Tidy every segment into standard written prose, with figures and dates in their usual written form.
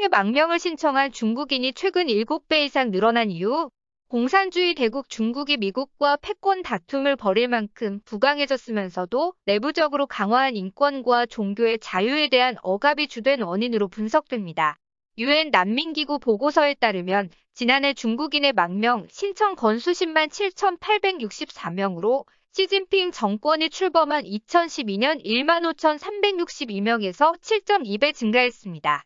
해외 망명을 신청한 중국인이 최근 7배 이상 늘어난 이유, 공산주의 대국 중국이 미국과 패권 다툼을 벌일 만큼 부강해졌으면서도 내부적으로 강화한 인권과 종교의 자유에 대한 억압이 주된 원인으로 분석됩니다. 유엔 난민기구 보고서에 따르면 지난해 중국인의 망명 신청 건수 10만 7,864명으로 시진핑 정권이 출범한 2012년 1만 5,362명에서 7.2배 증가했습니다.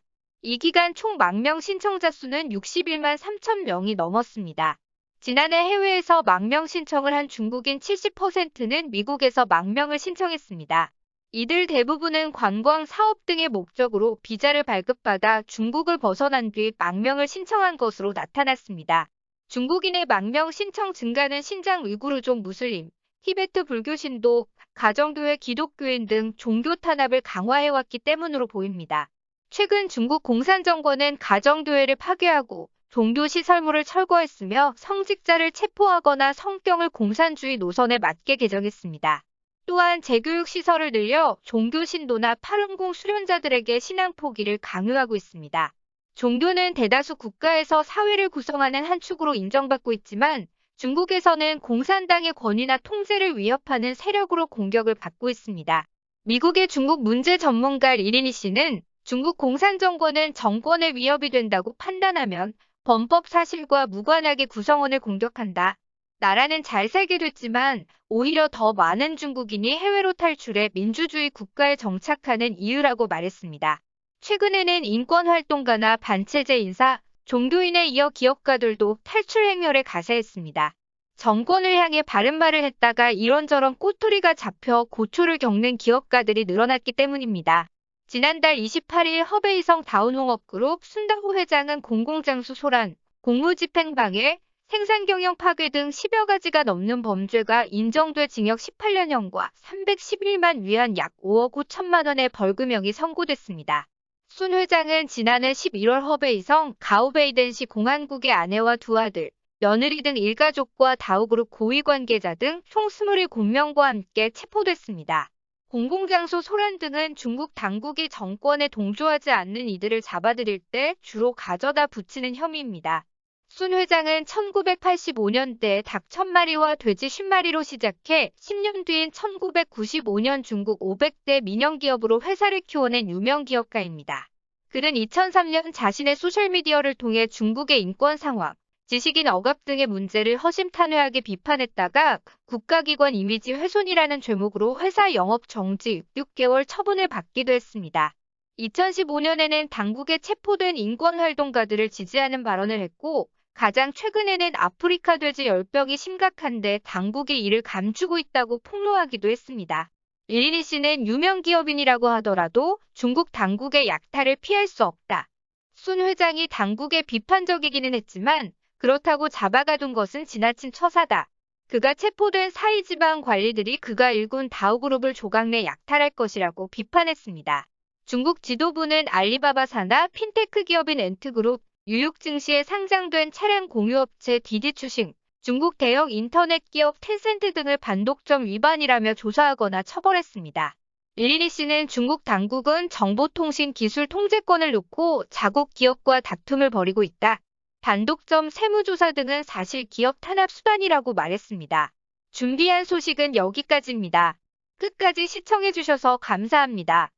이 기간 총 망명 신청자 수는 61만 3천 명이 넘었습니다. 지난해 해외에서 망명 신청을 한 중국인 70%는 미국에서 망명을 신청했습니다. 이들 대부분은 관광 사업 등의 목적으로 비자를 발급받아 중국을 벗어난 뒤 망명을 신청한 것으로 나타났습니다. 중국인의 망명 신청 증가는 신장 위구르족 무슬림, 티베트 불교 신도, 가정교회 기독교인 등 종교 탄압을 강화해왔기 때문으로 보입니다. 최근 중국 공산정권은 가정교회를 파괴하고 종교시설물을 철거했으며 성직자를 체포하거나 성경을 공산주의 노선에 맞게 개정했습니다. 또한 재교육시설을 늘려 종교 신도나 파룬궁 수련자들에게 신앙 포기를 강요하고 있습니다. 종교는 대다수 국가에서 사회를 구성하는 한 축으로 인정받고 있지만 중국에서는 공산당의 권위나 통제를 위협하는 세력으로 공격을 받고 있습니다. 미국의 중국 문제 전문가 리리니 씨는 중국 공산정권은 정권의 위협이 된다고 판단하면 범법 사실과 무관하게 구성원을 공격한다. 나라는 잘 살게 됐지만 오히려 더 많은 중국인이 해외로 탈출해 민주주의 국가에 정착하는 이유라고 말했습니다. 최근에는 인권활동가나 반체제 인사, 종교인에 이어 기업가들도 탈출 행렬에 가세했습니다. 정권을 향해 바른말을 했다가 이런저런 꼬투리가 잡혀 고초를 겪는 기업가들이 늘어났기 때문입니다. 지난달 28일 허베이성 다운홍업그룹 순다호 회장은 공공장소 소란, 공무집행방해, 생산경영 파괴 등 10여 가지가 넘는 범죄가 인정돼 징역 18년형과 311만 위안 약 5억 5천만 원의 벌금형이 선고됐습니다. 순 회장은 지난해 11월 허베이성 가오베이덴시 공안국의 아내와 두 아들, 며느리 등 일가족과 다우그룹 고위 관계자 등 총 27명과 함께 체포됐습니다. 공공장소 소란 등은 중국 당국이 정권에 동조하지 않는 이들을 잡아들일 때 주로 가져다 붙이는 혐의입니다. 순 회장은 1985년대 닭 1000마리와 돼지 50마리로 시작해 10년 뒤인 1995년 중국 500대 민영기업으로 회사를 키워낸 유명 기업가입니다. 그는 2003년 자신의 소셜미디어를 통해 중국의 인권 상황, 지식인 억압 등의 문제를 허심탄회하게 비판했다가 국가기관 이미지 훼손이라는 죄목으로 회사 영업 정지 6개월 처분을 받기도 했습니다. 2015년에는 당국에 체포된 인권활동가들을 지지하는 발언을 했고 가장 최근에는 아프리카 돼지 열병이 심각한데 당국이 이를 감추고 있다고 폭로하기도 했습니다. 리리니 씨는 유명 기업인이라고 하더라도 중국 당국의 약탈을 피할 수 없다. 순 회장이 당국에 비판적이기는 했지만 그렇다고 잡아가둔 것은 지나친 처사다. 그가 체포된 사이지방 관리들이 그가 일군 다우그룹을 조각내 약탈할 것이라고 비판했습니다. 중국 지도부는 알리바바 산하 핀테크 기업인 엔트그룹, 뉴욕 증시에 상장된 차량 공유업체 디디 추싱, 중국 대형 인터넷 기업 텐센트 등을 반독점 위반이라며 조사하거나 처벌했습니다. 리리니 씨는 중국 당국은 정보통신 기술 통제권을 놓고 자국 기업과 다툼을 벌이고 있다. 반독점 세무조사 등은 사실 기업 탄압 수단이라고 말했습니다. 준비한 소식은 여기까지입니다. 끝까지 시청해주셔서 감사합니다.